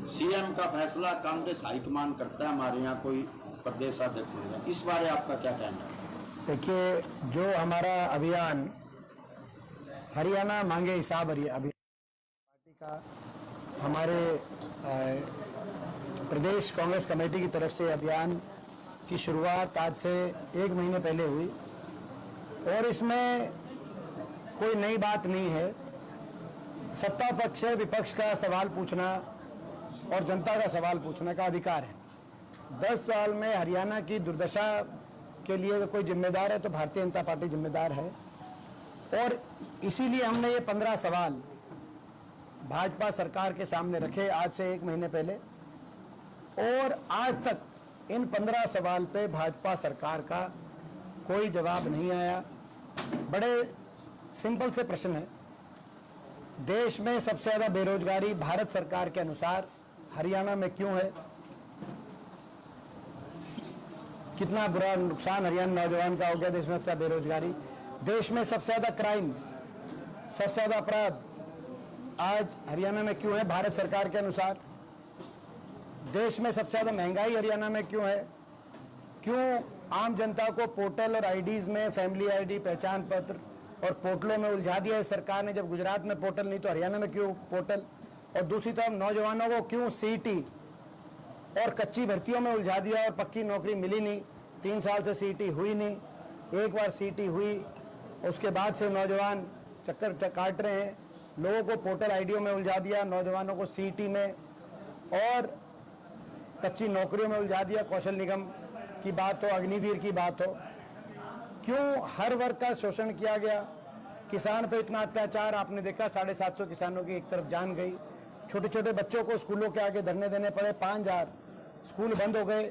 CM का फैसला Congress high command करता है, हमारे यहाँ कोई प्रदेश अध्यक्ष नहीं है, इस बारे आपका क्या कहना है? देखिए, जो हमारा अभियान हरियाणा मांगे हिसाब अभियान पार्टी का हमारे प्रदेश कांग्रेस कमेटी की तरफ से अभियान की शुरुआत आज से 1 महीने पहले हुई और इसमें कोई नई बात नहीं है। सत्ता पक्ष है, विपक्ष का सवाल पूछना और जनता का सवाल पूछने का अधिकार है। 10 साल में हरियाणा की दुर्दशा के लिए कोई जिम्मेदार है तो भारतीय जनता पार्टी जिम्मेदार है और इसीलिए हमने ये 15 सवाल भाजपा सरकार के सामने रखे आज से 1 महीने पहले और आज तक इन 15 सवाल पे भाजपा सरकार का कोई जवाब नहीं आया। बड़े सिंपल से प्रश्न है। देश में सबसे ज्यादा बेरोजगारी भारत सरकार के अनुसार हरियाणा में क्यों है? कितना बुरा नुकसान हरियाणा नौजवान का हो गया देश में सबसे ज्यादा बेरोजगारी। देश में सबसे ज्यादा क्राइम, सबसे ज्यादा अपराध आज हरियाणा में क्यों है भारत सरकार के अनुसार? देश में सबसे ज्यादा महंगाई हरियाणा में क्यों है? क्यों आम जनता को पोर्टल और आईडीज में फैमिली आईडी, पहचान पत्र और पोर्टलों में उलझा दिया है सरकार ने। जब गुजरात में पोर्टल नहीं तो हरियाणा में क्यों पोर्टल? और दूसरी तरफ नौजवानों को क्यों सीईटी और कच्ची भर्तियों में उलझा दिया और पक्की नौकरी मिली नहीं। 3 साल से सीईटी हुई नहीं, एक बार सीईटी हुई उसके बाद से नौजवान चक्कर काट रहे हैं। लोगों को पोर्टल आईडियों में उलझा दिया, नौजवानों को सीईटी में और कच्ची नौकरियों में उलझा दिया। कौशल निगम की बात हो, अग्निवीर की बात हो, क्यों हर वर्ग का शोषण किया गया? किसान पे इतना अत्याचार आपने देखा। 750 किसानों की एक तरफ जान गई। छोटे छोटे बच्चों को स्कूलों के आगे धरने देने पड़े। 5000 स्कूल बंद हो गए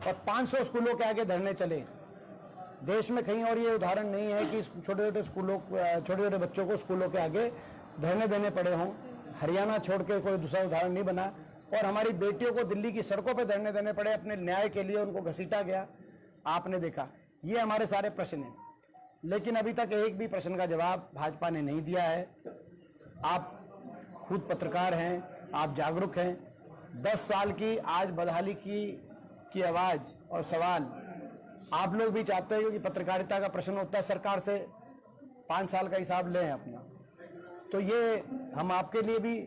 और 500 स्कूलों के आगे धरने चले। देश में कहीं और ये उदाहरण नहीं है कि छोटे छोटे बच्चों को स्कूलों के आगे धरने देने पड़े हों। हरियाणा छोड़ के कोई दूसरा उदाहरण नहीं बना। और हमारी बेटियों को दिल्ली की सड़कों पर धरने देने पड़े, अपने न्याय के लिए उनको घसीटा गया। आपने देखा। ये हमारे सारे प्रश्न हैं, लेकिन अभी तक एक भी प्रश्न का जवाब भाजपा ने नहीं दिया है। आप खुद पत्रकार हैं, आप जागरूक हैं। 10 साल की आज बदहाली की आवाज और सवाल आप लोग भी चाहते हो कि पत्रकारिता का प्रश्न होता है सरकार से 5 साल का हिसाब लें अपना। तो ये हम आपके लिए भी,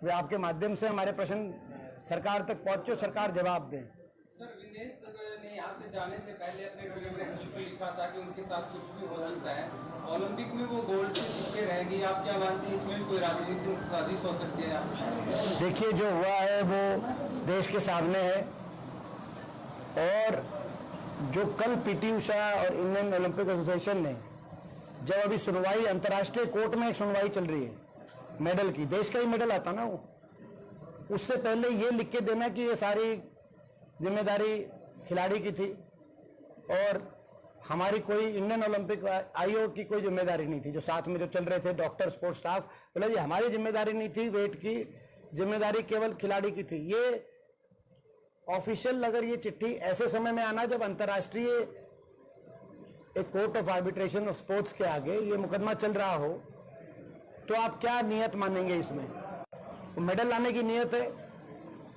वे आपके माध्यम से हमारे प्रश्न सरकार तक पहुंचे, सरकार जवाब दें। सर, विनेश ने यहाँ से जाने से पहले अपने ट्विटर में लिखा था कि उनके साथ कुछ भी हो सकता है, ओलंपिक में वो गोल्ड से पीछे रहेगी। आप क्या मानते हैं, इसमें कोई राजनीतिक साजिश हो सकती है? देखिए, जो हुआ है वो देश के सामने है और जो कल पीटी उषा और इंडियन ओलंपिक एसोसिएशन ने जब अभी सुनवाई अंतर्राष्ट्रीय कोर्ट में एक सुनवाई चल रही है मेडल की, देश का ही मेडल आता ना वो, उससे पहले ये लिख के देना कि ये सारी जिम्मेदारी खिलाड़ी की थी और हमारी कोई इंडियन ओलंपिक आयोग की कोई जिम्मेदारी नहीं थी। जो साथ में जो चल रहे थे डॉक्टर, स्पोर्ट्स स्टाफ, बोले जी हमारी जिम्मेदारी नहीं थी, वेट की जिम्मेदारी केवल खिलाड़ी की थी। ये ऑफिशियल अगर ये चिट्ठी ऐसे समय में आना जब अंतर्राष्ट्रीय एक court of arbitration of sports के आगे ये मुकदमा चल रहा हो, तो आप क्या नियत मानेंगे इसमें? तो मेडल लाने की नियत है।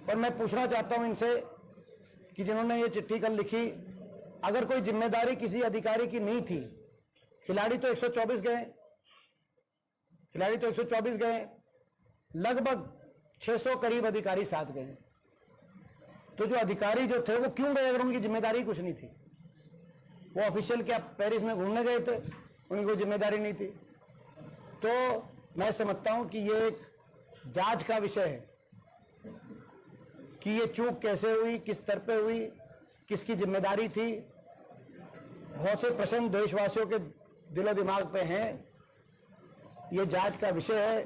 और मैं पूछना चाहता हूं इनसे कि जिन्होंने ये चिट्ठी कल लिखी, अगर कोई जिम्मेदारी किसी अधिकारी की नहीं थी, खिलाड़ी तो 124 गए, लगभग 600 करीब अधिकारी साथ गए, तो जो अधिकारी जो थे वो क्यों गए अगर उनकी जिम्मेदारी कुछ नहीं थी? वो ऑफिशियल क्या पेरिस में घूमने गए थे, उनकी कोई जिम्मेदारी नहीं थी? तो मैं समझता हूं कि ये एक जांच का विषय है कि ये चूक कैसे हुई, किस स्तर पे हुई, किसकी जिम्मेदारी थी। बहुत से प्रश्न देशवासियों के दिलो दिमाग पे हैं, ये जांच का विषय है।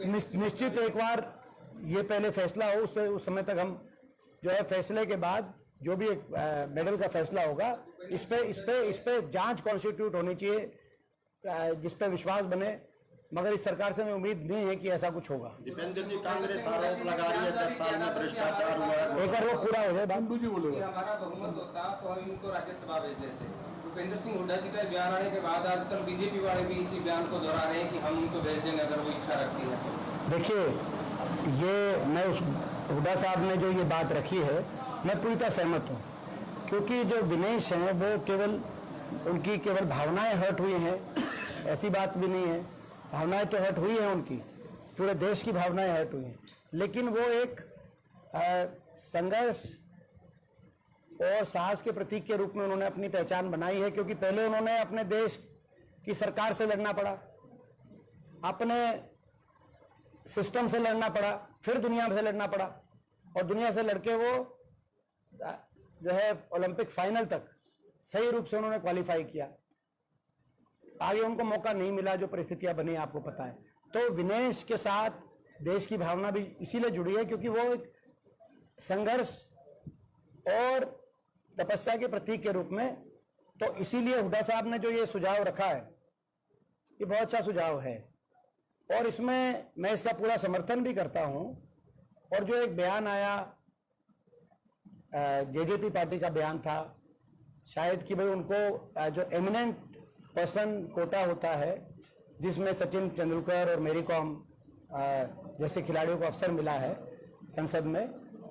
निश्चित एक बार ये पहले फैसला हो, उससे उस समय तक हम जो है फैसले के बाद जो भी एक मेडल का फैसला होगा इस पे जांच कॉन्स्टिट्यूट होनी चाहिए जिस पे विश्वास बने। मगर इस सरकार से मैं उम्मीद नहीं है कि ऐसा कुछ होगा। दीपेंद्र जी, कांग्रेस आरोप लगा रही है 10 साल में भ्रष्टाचार हुआ है। एक बार वो पूरा हो जाए, बाबू जी बोले। हमारा बहुमत होता तो हम इनको राज्यसभा भेज देते। भूपेंद्र सिंह हुड्डा जी का बयान आने के बाद आजकल बीजेपी वाले भी इसी बयान को दोहरा रहे हैं कि हम उनको भेज देंगे अगर वो इच्छा रखती है। देखिए, ये मैं उस हुड्डा साहब ने जो ये बात रखी है, मैं पूरी तरह सहमत हूँ, क्योंकि जो विनेश हैं वो केवल उनकी केवल भावनाएं हर्ट हुई हैं, ऐसी बात भी नहीं है। भावनाएं तो हर्ट हुई हैं उनकी, पूरे देश की भावनाएं हर्ट हुई हैं, लेकिन वो एक संघर्ष और साहस के प्रतीक के रूप में उन्होंने अपनी पहचान बनाई है, क्योंकि पहले उन्होंने अपने देश की सरकार से लड़ना पड़ा, अपने सिस्टम से लड़ना पड़ा, फिर दुनिया से लड़ना पड़ा, और दुनिया से लड़के वो जो है ओलंपिक फाइनल तक सही रूप से उन्होंने क्वालिफाई किया। आगे उनको मौका नहीं मिला, जो परिस्थितियां बनी आपको पता है। तो विनेश के साथ देश की भावना भी इसीलिए जुड़ी है क्योंकि वो एक संघर्ष और तपस्या के प्रतीक के रूप में, तो इसीलिए हुड्डा साहब ने जो ये सुझाव रखा है, ये बहुत अच्छा सुझाव है, और इसमें मैं इसका पूरा समर्थन भी करता हूं। और जो एक बयान आया, जेजेपी पार्टी का बयान था, शायद कि भाई उनको जो एमिनेंट पर्सन कोटा होता है, जिसमें सचिन तेंदुलकर और मेरी कॉम जैसे खिलाड़ियों को अवसर मिला है संसद में,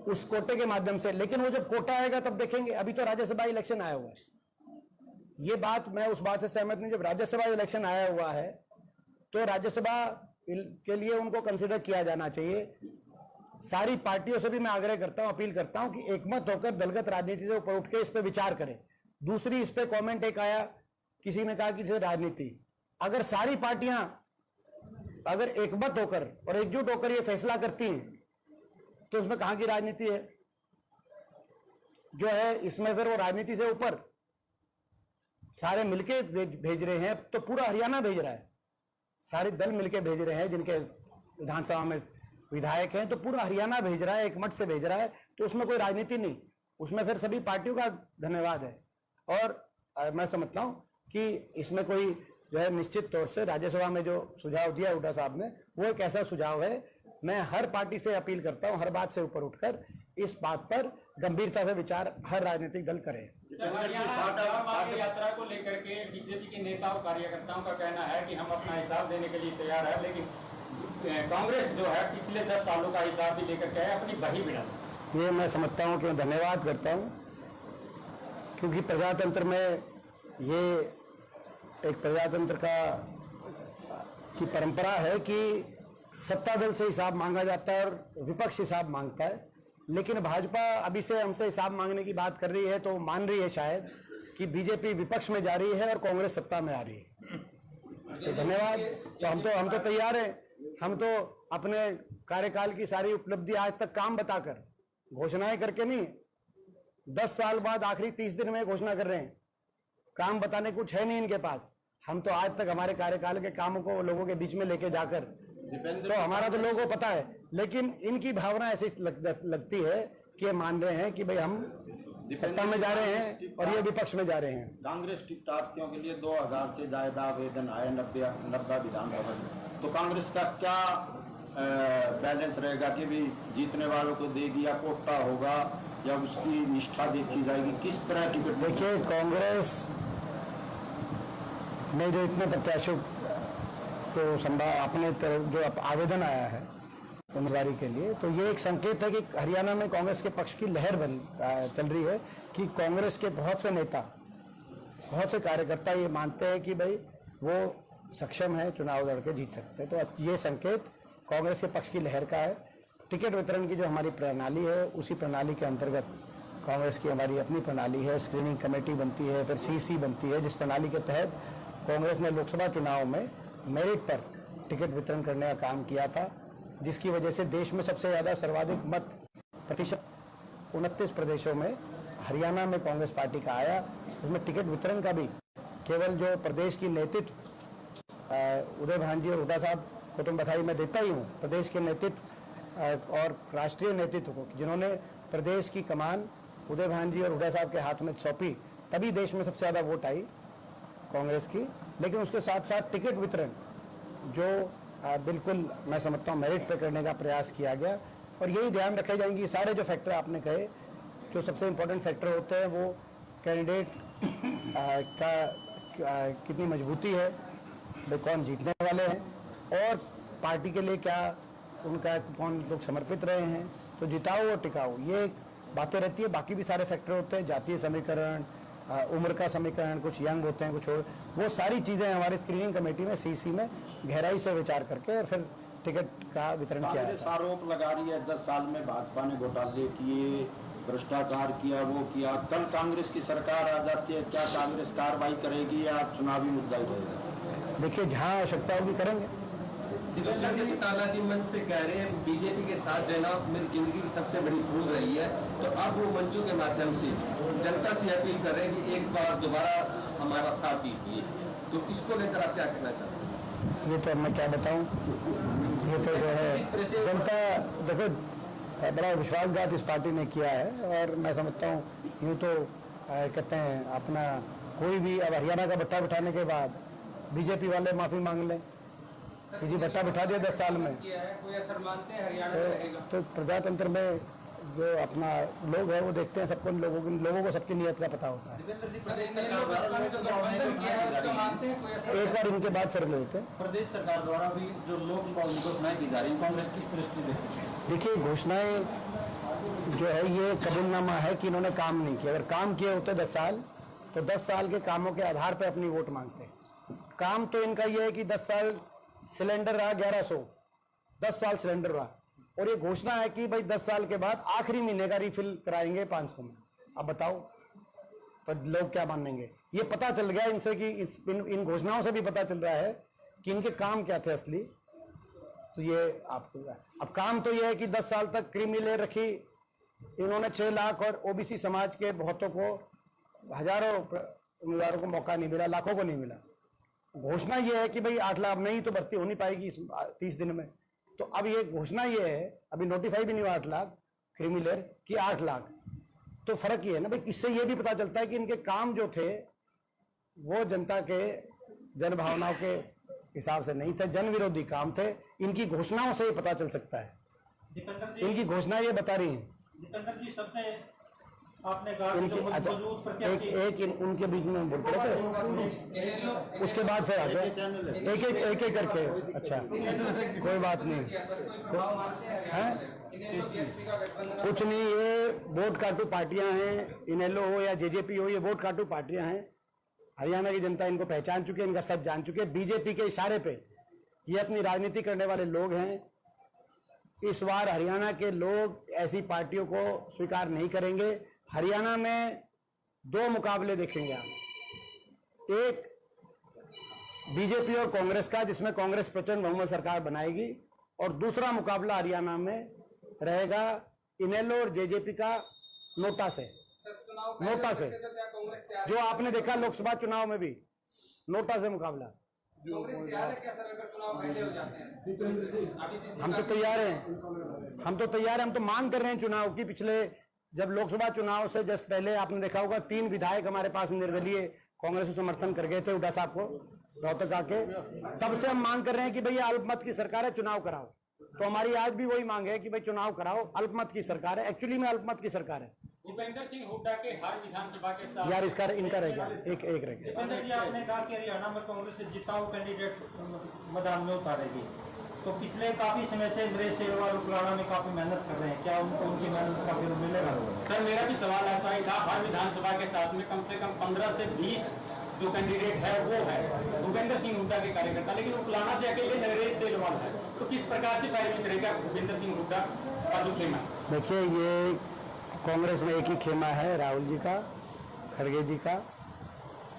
उस कोटे के माध्यम से, लेकिन वो जब कोटा आएगा तब देखेंगे। अभी तो राज्यसभा इलेक्शन आया हुआ है, ये बात मैं उस बात से सहमत नहीं। जब राज्यसभा इलेक्शन आया हुआ है तो राज्यसभा के लिए उनको कंसिडर किया जाना चाहिए। सारी पार्टियों से भी मैं आग्रह करता हूं, अपील करता हूं कि एकमत होकर दलगत राजनीति से ऊपर उठ के इस पर विचार करें। दूसरी, इस पे कमेंट एक आया, किसी ने कहा कि राजनीति, अगर सारी पार्टियां अगर एकमत होकर और एकजुट होकर ये फैसला करती हैं तो उसमें कहां की राजनीति है? जो है इसमें फिर वो राजनीति से ऊपर सारे मिलके भेज रहे हैं, तो पूरा हरियाणा भेज रहा है, सारे दल मिलके भेज रहे हैं, जिनके विधानसभा में विधायक हैं, तो पूरा हरियाणा भेज रहा है, एकमत से भेज रहा है, तो उसमें कोई राजनीति नहीं, उसमें फिर सभी पार्टियों का धन्यवाद है। और मैं समझता हूं कि इसमें कोई जो है निश्चित तौर से राज्यसभा में जो सुझाव दिया हुड्डा साहब ने, वो एक ऐसा सुझाव है। मैं हर पार्टी से अपील करता हूं, हर बात से ऊपर उठकर इस बात पर गंभीरता से विचार हर राजनीतिक दल करे। यात्रा को लेकर के बीजेपी के नेता और कार्यकर्ताओं का कहना है कि हम अपना हिसाब देने के लिए तैयार है, लेकिन कांग्रेस जो है पिछले 10 सालों का हिसाब भी लेकर के अपनी बही बिड़ा। ये मैं समझता हूं कि मैं धन्यवाद करता हूं, क्योंकि प्रजातंत्र में ये एक प्रजातंत्र की परंपरा है कि सत्ता दल से हिसाब मांगा जाता है और विपक्ष हिसाब मांगता है। लेकिन भाजपा अभी से हमसे हिसाब मांगने की बात कर रही है, तो मान रही है शायद कि बीजेपी विपक्ष में जा रही है और कांग्रेस सत्ता में आ रही है। तो धन्यवाद। तो हम तो तैयार हैं, हम तो अपने कार्यकाल की सारी उपलब्धि आज तक काम बताकर, घोषणाएं करके नहीं, 10 साल बाद आखिरी 30 दिन में घोषणा कर रहे हैं। काम बताने कुछ है नहीं इनके पास। हम तो आज तक हमारे कार्यकाल के कामों को लोगों के बीच में लेके जाकर, तो हमारा तो लोगों को पता है, लेकिन इनकी भावना ऐसी लगती है कि ये मान रहे हैं कि भाई हम सत्ता में जा रहे हैं और ये विपक्ष में जा रहे हैं। कांग्रेस टिकटार्थियों के लिए 2000 से ज्यादा आवेदन आए 90 विधानसभा में, तो कांग्रेस का क्या बैलेंस रहेगा कि भी जीतने वालों को देगी या कोटा होगा या उसकी निष्ठा देखी जाएगी, किस तरह टिकट? देखिए, कांग्रेस में जो इतने प्रत्याशियों को अपने तरफ जो आवेदन आया है उम्मीदवारी के लिए, तो ये एक संकेत है कि हरियाणा में कांग्रेस के पक्ष की लहर चल रही है, कि कांग्रेस के बहुत से नेता, बहुत से कार्यकर्ता ये मानते हैं कि भाई वो सक्षम है, चुनाव लड़ के जीत सकते हैं। तो ये संकेत कांग्रेस के पक्ष की लहर का है। टिकट वितरण की जो हमारी प्रणाली है, उसी प्रणाली के अंतर्गत कांग्रेस की हमारी अपनी प्रणाली है, स्क्रीनिंग कमेटी बनती है, फिर सीसी बनती है, जिस प्रणाली के तहत कांग्रेस ने लोकसभा चुनाव में मेरिट पर टिकट वितरण करने का काम किया था, जिसकी वजह से देश में सबसे ज़्यादा सर्वाधिक मत प्रतिशत 29 प्रदेशों में हरियाणा में कांग्रेस पार्टी का आया। उसमें टिकट वितरण का भी केवल जो प्रदेश की नेतृत्व उदय भांजी और हुड्डा साहब को तो बधाई मैं देता ही हूँ, प्रदेश के नेतृत्व और राष्ट्रीय नेतृत्व को, जिन्होंने प्रदेश की कमान उदय भांजी और हुड्डा साहब के हाथ में सौंपी, तभी देश में सबसे ज़्यादा वोट आई कांग्रेस की। लेकिन उसके साथ साथ टिकट वितरण जो बिल्कुल मैं समझता हूँ मेरिट पे करने का प्रयास किया गया, और यही ध्यान रखे जाएंगे। सारे जो फैक्टर आपने कहे, जो सबसे इम्पोर्टेंट फैक्टर होते हैं, वो कैंडिडेट का कितनी मजबूती है, वे कौन जीतने वाले हैं, और पार्टी के लिए क्या उनका कौन लोग समर्पित रहे हैं, तो जिताओ और टिकाओ, ये बातें रहती है। बाकी भी सारे फैक्टर होते हैं, जातीय समीकरण, उम्र का समीकरण, कुछ यंग होते हैं कुछ और, वो सारी चीज़ें हमारी स्क्रीनिंग कमेटी में सीसी में गहराई से विचार करके और फिर टिकट का वितरण किया कांग्रेस जाता है। आरोप लगा रही है 10 साल में भाजपा ने घोटाले किए, भ्रष्टाचार किया, वो किया। कल कांग्रेस की सरकार आ जाती है, क्या कांग्रेस कार्रवाई करेगी या चुनावी मुद्दा ही रहेगा? देखिए, जहाँ आवश्यकता होगी करेंगे। दिग्विजय जी टाला जी मंच से कह रहे हैं बीजेपी के साथ रहना मेरी जिंदगी की सबसे बड़ी भूल रही है, तो अब वो मंचों के माध्यम से जनता से अपील कर रहे हैं कि एक बार दोबारा हमारा साथ दीजिए, तो इसको लेकर आप क्या कहना चाहते हैं? ये तो अब मैं क्या बताऊं, ये तो जो है जनता, देखो बड़ा विश्वासघात इस पार्टी ने किया है। और मैं समझता हूँ यूँ तो कहते हैं अपना कोई भी, अब हरियाणा का भट्टा बिठाने के बाद बीजेपी वाले माफ़ी मांग लें कि जी भट्टा बिठा दिया 10 साल में, किया है, कोई असर मानते हैं हरियाणा में रहेगा? तो प्रजातंत्र में जो अपना लोग है वो देखते हैं, सबको लोगों को सबकी नीयत का पता होता है। देवेंद्र जी, प्रदेश में लोकसभा में जो गठबंधन किया है उसको मानते हैं, कोई असर? एक बार इनके बाद फिर लेते हैं। प्रदेश सरकार द्वारा भी जो लोक घोषणाएं की जा रही है, कांग्रेस किस दृष्टि देखती है? देखिए, घोषणाएं जो है ये कबूलनामा है कि इन्होंने काम नहीं किया। अगर काम किए होते 10 साल, तो 10 साल के कामों के आधार पे अपनी वोट मांगते हैं। काम तो इनका ये है कि 10 साल सिलेंडर रहा 1100, 10 साल सिलेंडर रहा, और ये घोषणा है कि भाई 10 साल के बाद आखिरी महीने का रिफिल कराएंगे 500 में। अब बताओ, पर लोग क्या मानेंगे? ये पता चल गया इनसे कि इन घोषणाओं से भी पता चल रहा है कि इनके काम क्या थे असली। तो ये आपको अब काम तो ये है कि 10 साल तक क्रीमी लेयर रखी इन्होंने, 6 लाख और ओबीसी समाज के बहुतों को, हजारों उम्मीदवारों को मौका नहीं मिला, लाखों को नहीं मिला। घोषणा ये है कि भाई 8 लाख नहीं तो भर्ती हो नहीं पाएगी इस 30 दिन में। तो अब ये घोषणा ये है, अभी नोटिफाई भी नहीं हुआ 8 लाख क्रीमी लेयर की 8 लाख। तो फर्क ये है ना भाई, इससे ये भी पता चलता है कि इनके काम जो थे वो जनता के जन भावनाओं के हिसाब से नहीं थे, जन विरोधी काम थे। इनकी घोषणाओं से ये पता चल सकता है, दीपेंद्र जी, इनकी घोषणा ये बता रही हैं। दीपेंद्र जी, सबसे आपने कहा कि इनकी जो अच्छा, मजबूत प्रत्याशी उनके बीच में बोलते रहते, उसके बाद फिर आगे एक एक करके। अच्छा, कोई बात नहीं, कुछ नहीं, ये वोट काटू पार्टियां हैं, इनेलो हो या जेजेपी हो, ये वोट काटू पार्टियां हैं। हरियाणा की जनता इनको पहचान चुकी है, इनका सच जान चुकी है। बीजेपी के इशारे पे ये अपनी राजनीति करने वाले लोग हैं। इस बार हरियाणा के लोग ऐसी पार्टियों को स्वीकार नहीं करेंगे। हरियाणा में 2 मुकाबले देखेंगे आप, एक बीजेपी और कांग्रेस का, जिसमें कांग्रेस प्रचंड बहुमत सरकार बनाएगी, और दूसरा मुकाबला हरियाणा में रहेगा इनेलो और जेजेपी का नोटा से। नोटा से, जो आपने देखा लोकसभा चुनाव में भी नोटा से मुकाबला। कांग्रेस तैयार है क्या सर, अगर चुनाव पहले हो जाते हैं? हम तो तैयार हैं, हम तो तैयार हैं, हम तो मांग कर रहे हैं चुनाव की। पिछले जब लोकसभा चुनाव से जस्ट पहले आपने देखा होगा 3 विधायक हमारे पास निर्दलीय कांग्रेस को समर्थन कर गए थे, हुड्डा साहब को रोहतक आके। तब से हम मांग कर रहे हैं कि भैया अल्पमत की सरकार है, चुनाव कराओ। तो हमारी आज भी वही मांग है कि भाई चुनाव कराओ, अल्पमत की सरकार है, एक्चुअली में अल्पमत की सरकार है। दीपेंद्र सिंह हुड्डा के हर विधानसभा के साथ यार इसका इनका रह गया, एक रह गया। दीपेंद्र जी, आपने कहा कि हरियाणा में कांग्रेस से जिताऊ कैंडिडेट मैदान में उतारेगी, तो पिछले काफी समय से नरेश शेरवाल उपलाना में काफी मेहनत कर रहे हैं, क्या उनको उनकी मेहनत का फिर मिलेगा? सर मेरा भी सवाल ऐसा ही था, हर विधानसभा के साथ में कम से कम 15 से 20 जो कैंडिडेट है वो है भूपेंद्र सिंह हुड्डा के कार्यकर्ता, लेकिन उपलाना से अकेले नरेश शेरवाल है। तो किस प्रकार से पैरवी करेगा भूपेंद्र सिंह हुड्डा का जो खेमा? देखिए, ये कांग्रेस में एक ही खेमा है, राहुल जी का, खड़गे जी का।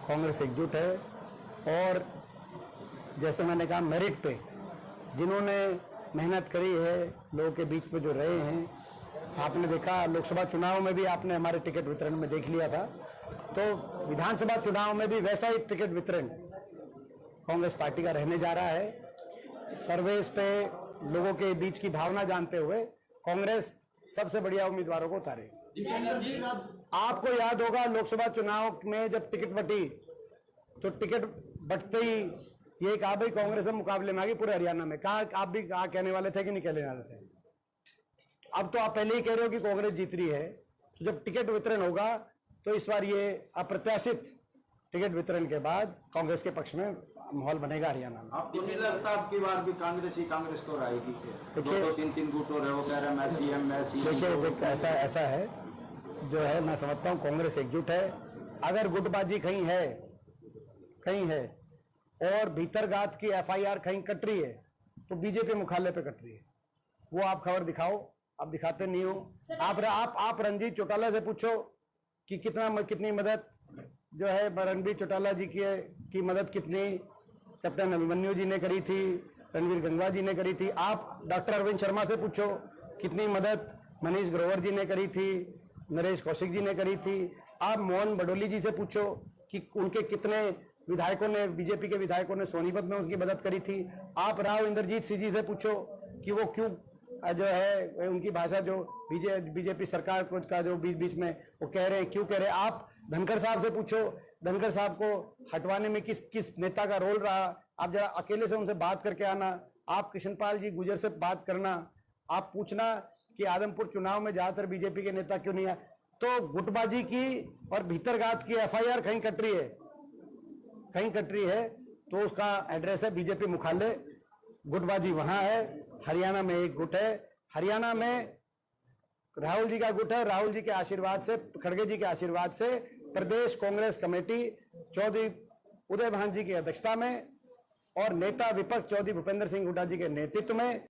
कांग्रेस एकजुट है, और जैसे मैंने कहा मेरिट पे जिन्होंने मेहनत करी है, लोगों के बीच में जो रहे हैं, आपने देखा लोकसभा चुनाव में भी आपने हमारे टिकट वितरण में देख लिया था, तो विधानसभा चुनाव में भी वैसा ही टिकट वितरण कांग्रेस पार्टी का रहने जा रहा है। सर्वेस पे लोगों के बीच की भावना जानते हुए कांग्रेस सबसे बढ़िया उम्मीदवारों को उतारेगी। आपको याद होगा लोकसभा चुनाव में जब टिकट बटी, तो टिकट बटते ही ये कहा भाई कांग्रेस से मुकाबले में आ गई पूरे हरियाणा में। कहा आप भी कहा कहने वाले थे कि नहीं कहने वाले थे? अब तो आप पहले ही कह रहे हो कि कांग्रेस जीत रही है। तो जब टिकट वितरण होगा तो इस बार ये अप्रत्याशित टिकट वितरण के बाद कांग्रेस के पक्ष में माहौल बनेगा हरियाणा में। आपको नहीं लगता अब की बार भी कांग्रेस ही कांग्रेस को रहेगी? देखिए- दो तीन तीन गुट हो रहे, वो कह रहे हैं मैं सीएम, मैं सीएम। देखिए ऐसा है जो है, मैं समझता हूँ कांग्रेस एकजुट है। अगर गुटबाजी कहीं है और भीतरगात की एफआईआर कहीं कट रही है तो बीजेपी मुख्यालय पे कट रही है। वो आप खबर दिखाओ, आप दिखाते नहीं हो। आप रणजीत चौटाला से पूछो कि कितनी मदद जो है रणजीत चौटाला जी की मदद कितनी कैप्टन अभिमन्यु जी ने करी थी, रणवीर गंगवा जी ने करी थी। आप डॉक्टर अरविंद शर्मा से पूछो कितनी मदद मनीष ग्रोवर जी ने करी थी, नरेश कौशिक जी ने करी थी। आप मोहन बडोली जी से पूछो कि उनके कितने विधायकों ने, बीजेपी के विधायकों ने सोनीपत में उनकी मदद करी थी। आप राव इंद्रजीत सिंह जी से पूछो कि वो क्यों जो है उनकी भाषा जो बीजेपी सरकार को का जो बीच में वो कह रहे हैं, क्यों कह रहे हैं। आप धनखड़ साहब से पूछो, धनखड़ साहब को हटवाने में किस नेता का रोल रहा। आप जरा अकेले से उनसे बात करके आना। आप कृष्णपाल जी गुजर से बात करना। आप पूछना कि आदमपुर चुनाव में ज्यादातर बीजेपी के नेता क्यों नहीं आए। तो गुटबाजी की और भीतरगात की एफआईआर कहीं कट रही है तो उसका एड्रेस है बीजेपी मुख्यालय। गुटबाजी वहां है। हरियाणा में एक गुट है, हरियाणा में राहुल जी का गुट है। राहुल जी के आशीर्वाद से, खड़गे जी के आशीर्वाद से प्रदेश कांग्रेस कमेटी चौधरी उदय भान जी की अध्यक्षता में और नेता विपक्ष चौधरी भूपेंद्र सिंह हुड्डा जी के नेतृत्व में